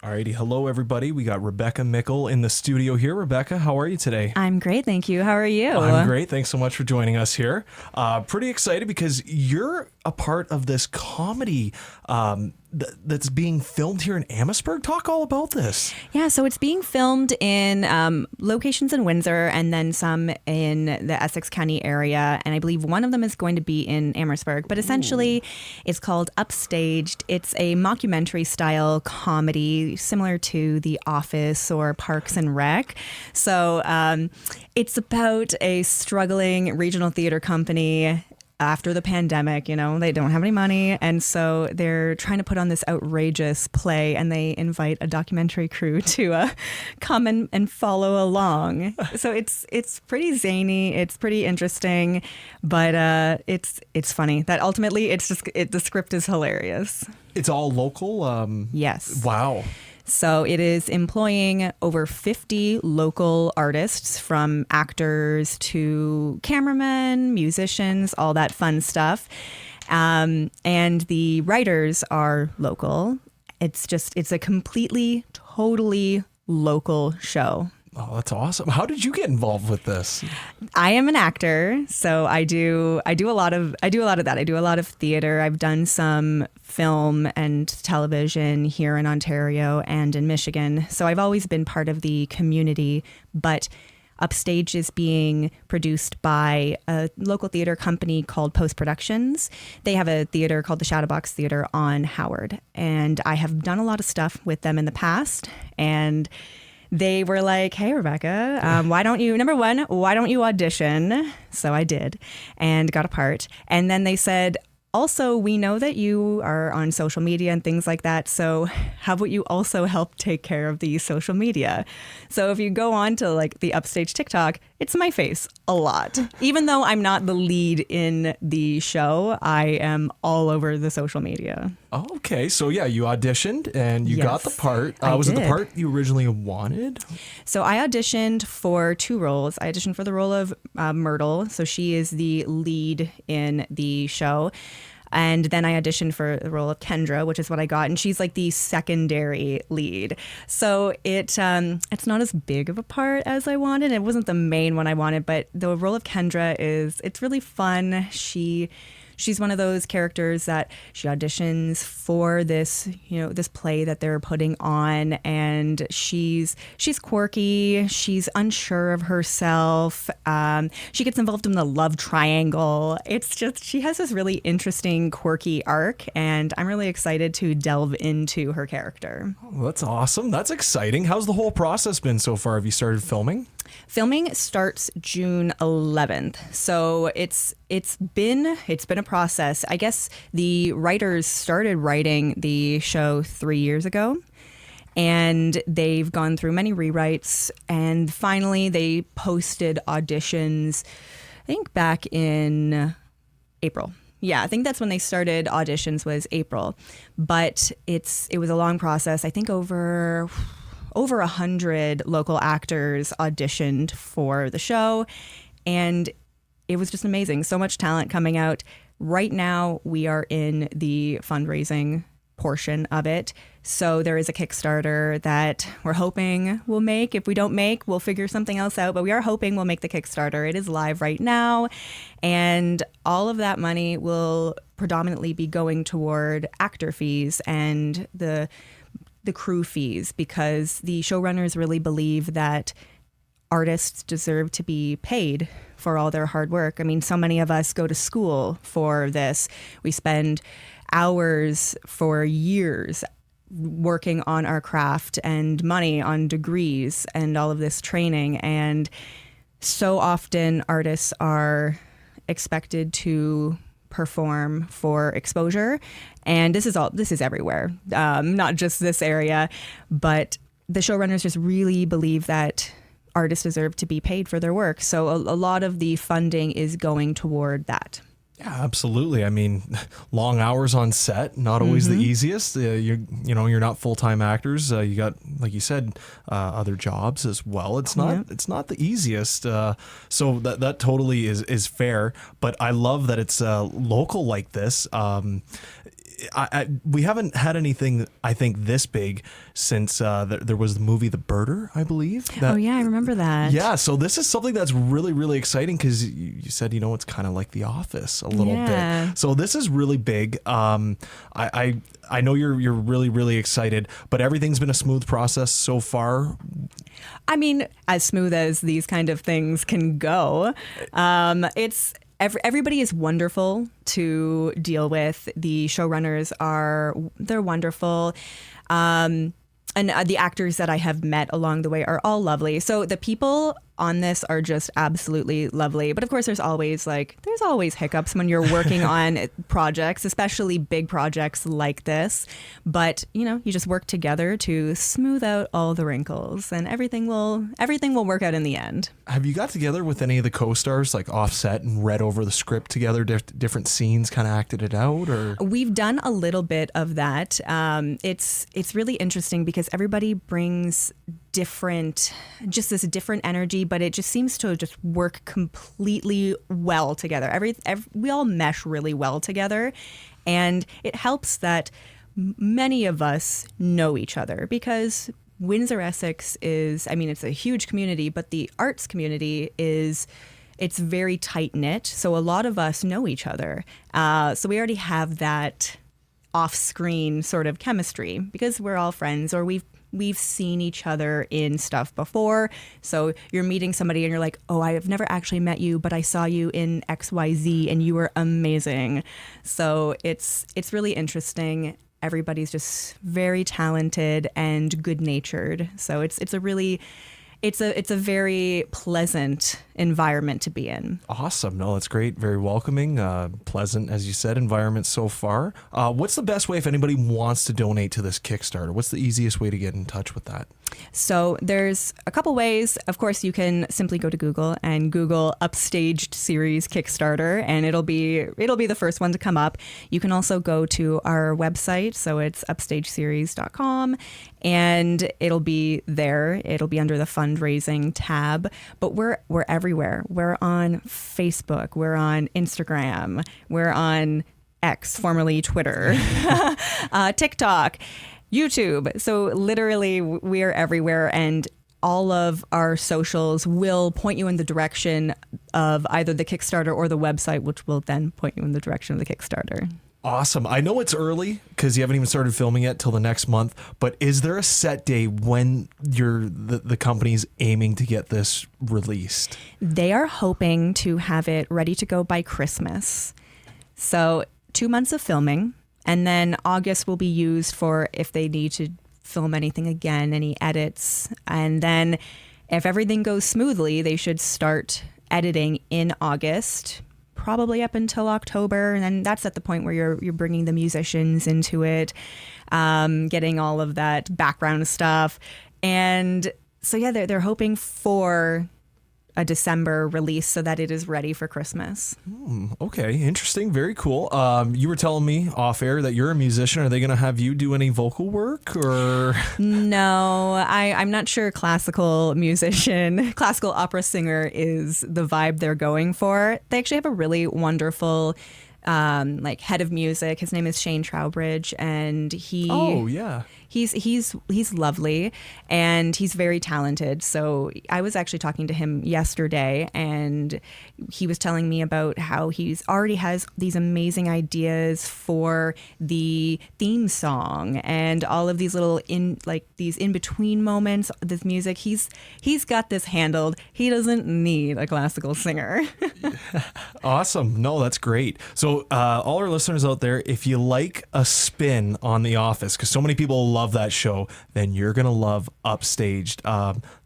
Alrighty, hello everybody. We got Rebecca Mickle in the studio here. Rebecca, how are you today? I'm great, thank you. How are you? I'm great. Thanks so much for joining us here. Pretty excited because you're a part of this comedy that's being filmed here in Amherstburg. Talk all about this. Yeah, so it's being filmed in locations in Windsor and then some in the Essex County area. And I believe one of them is going to be in Amherstburg. But essentially, it's called Upstaged. It's a mockumentary style comedy similar to The Office or Parks and Rec. So it's about a struggling regional theater company after the pandemic. You know, they don't have any money. And so they're trying to put on this outrageous play, and they invite a documentary crew to come and follow along. So it's pretty zany. It's pretty interesting, but it's funny that ultimately the script is hilarious. It's all local? Yes. Wow. So it is employing over 50 local artists, from actors to cameramen, musicians, all that fun stuff. And the writers are local. It's a completely, totally local show. Oh, that's awesome. How did you get involved with this? I am an actor, so I do a lot of that. I do a lot of theater. I've done some film and television here in Ontario and in Michigan. So I've always been part of the community, but Upstage is being produced by a local theater company called Post Productions. They have a theater called the Shadowbox Theater on Howard, and I have done a lot of stuff with them in the past, and they were like, hey, Rebecca, why don't you audition? So I did and got a part. And then they said, also, we know that you are on social media and things like that. So how about you also help take care of the social media? So if you go on to like the Upstage TikTok, it's my face a lot. Even though I'm not the lead in the show, I am all over the social media. Oh, okay. So yeah, you auditioned and you got the part. Was it the part you originally wanted? So I auditioned for 2 roles. I auditioned for the role of Myrtle. So she is the lead in the show. And then I auditioned for the role of Kendra, which is what I got. And she's like the secondary lead. So it's not as big of a part as I wanted. It wasn't the main one I wanted, but the role of Kendra it's really fun. She's one of those characters that she auditions for this play that they're putting on, and she's quirky. She's unsure of herself. She gets involved in the love triangle. It's just, she has this really interesting, quirky arc, and I'm really excited to delve into her character. Oh, that's awesome. That's exciting. How's the whole process been so far? Have you started filming? Filming starts June 11th. So it's been a process. I guess the writers started writing the show 3 years ago, and they've gone through many rewrites, and finally they posted auditions, I think back in April. Yeah, I think that's when they started auditions, was April. But it was a long process. I think over 100 local actors auditioned for the show, and it was just amazing. So much talent coming out. Right now, we are in the fundraising portion of it. So there is a Kickstarter that we're hoping we'll make. If we don't make, we'll figure something else out, but we are hoping we'll make the Kickstarter. It is live right now, and all of that money will predominantly be going toward actor fees and the crew fees, because the showrunners really believe that artists deserve to be paid for all their hard work. I mean, so many of us go to school for this. We spend hours for years working on our craft and money on degrees and all of this training. And so often artists are expected to perform for exposure, and this is everywhere, not just this area, but the showrunners just really believe that artists deserve to be paid for their work. So a lot of the funding is going toward that. Yeah, absolutely. I mean, long hours on set, not always the easiest. You're not full-time actors. You got, like you said, other jobs as well. It's not the easiest. So that totally is fair. But I love that it's local like this. we haven't had anything, I think, this big since there was the movie The Birder, I believe. Oh, yeah, I remember that. Yeah, so this is something that's really, really exciting because you said, it's kind of like The Office a little bit. So this is really big. I know you're really, really excited, but everything's been a smooth process so far. I mean, as smooth as these kind of things can go. Everybody is wonderful to deal with. The showrunners they're wonderful. And the actors that I have met along the way are all lovely. So the people on this are just absolutely lovely. But of course, there's always hiccups when you're working on projects, especially big projects like this. But, you just work together to smooth out all the wrinkles, and everything will work out in the end. Have you got together with any of the co-stars, like offset, and read over the script together, different scenes, kind of acted it out? Or we've done a little bit of that. It's really interesting because everybody brings this different energy, but it just seems to just work completely well together. We all mesh really well together, and it helps that many of us know each other because Windsor, Essex it's a huge community, but the arts community it's very tight knit. So a lot of us know each other. So we already have that off-screen sort of chemistry because we're all friends, or we've seen each other in stuff before. So you're meeting somebody and you're like, oh, I have never actually met you, but I saw you in XYZ and you were amazing. So it's really interesting. Everybody's just very talented and good-natured. So it's a very pleasant environment to be in. Awesome. No, that's great. Very welcoming, pleasant, as you said, environment so far. What's the best way if anybody wants to donate to this Kickstarter? What's the easiest way to get in touch with that? So there's a couple ways. Of course, you can simply go to Google and Google Upstaged Series Kickstarter, and it'll be the first one to come up. You can also go to our website, so it's upstageseries.com, and it'll be there. It'll be under the fundraising tab. But we're everywhere. We're on Facebook. We're on Instagram. We're on X, formerly Twitter, TikTok, YouTube. So literally we are everywhere, and all of our socials will point you in the direction of either the Kickstarter or the website, which will then point you in the direction of the Kickstarter. Awesome. I know it's early because you haven't even started filming it till the next month, but is there a set day when the company's aiming to get this released? They are hoping to have it ready to go by Christmas. So 2 months of filming, and then August will be used for if they need to film anything again, any edits. And then if everything goes smoothly, they should start editing in August, probably up until October. And then that's at the point where you're bringing the musicians into it, getting all of that background stuff. And so, yeah, they're hoping for a December release so that it is ready for Christmas. Okay, interesting. Very cool. You were telling me off air that you're a musician. Are they going to have you do any vocal work or? No, I'm not sure classical opera singer is the vibe they're going for. They actually have a really wonderful head of music. His name is Shane Trowbridge, and he's lovely and he's very talented. So I was actually talking to him yesterday, and he was telling me about how he's already has these amazing ideas for the theme song and all of these little these in between moments, this music. He's got this handled. He doesn't need a classical singer. Awesome. No, that's great. So all our listeners out there, if you like a spin on The Office, because so many people love that show, then you're going to love Upstaged.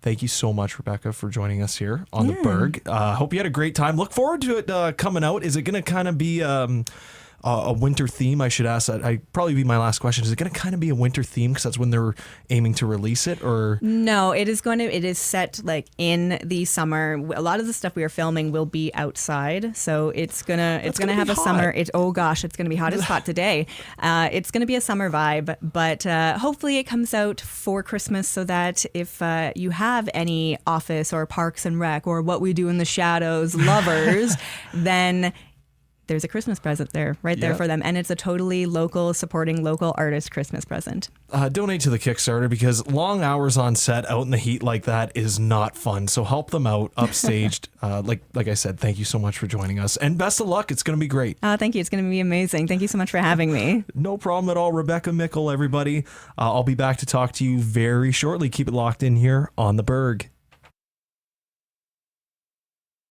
Thank you so much, Rebecca, for joining us here on the Berg. Hope you had a great time. Look forward to it coming out. Is it going to kind of be a winter theme? I should ask that. I'd probably be my last question. Is it going to kind of be a winter theme because that's when they're aiming to release it, or? No, it is set in the summer. A lot of the stuff we are filming will be outside, so it's gonna have a summer. It's gonna be hot. It's hot today. It's gonna be a summer vibe, but hopefully it comes out for Christmas so that if you have any Office or Parks and Rec or What We Do in the Shadows lovers, then there's a Christmas present there, right there for them. And it's a totally local, supporting local artist Christmas present. Donate to the Kickstarter, because long hours on set out in the heat like that is not fun. So help them out upstaged. Like I said, thank you so much for joining us, and best of luck. It's going to be great. Thank you. It's going to be amazing. Thank you so much for having me. No problem at all. Rebecca Mickle, everybody. I'll be back to talk to you very shortly. Keep it locked in here on The Berg.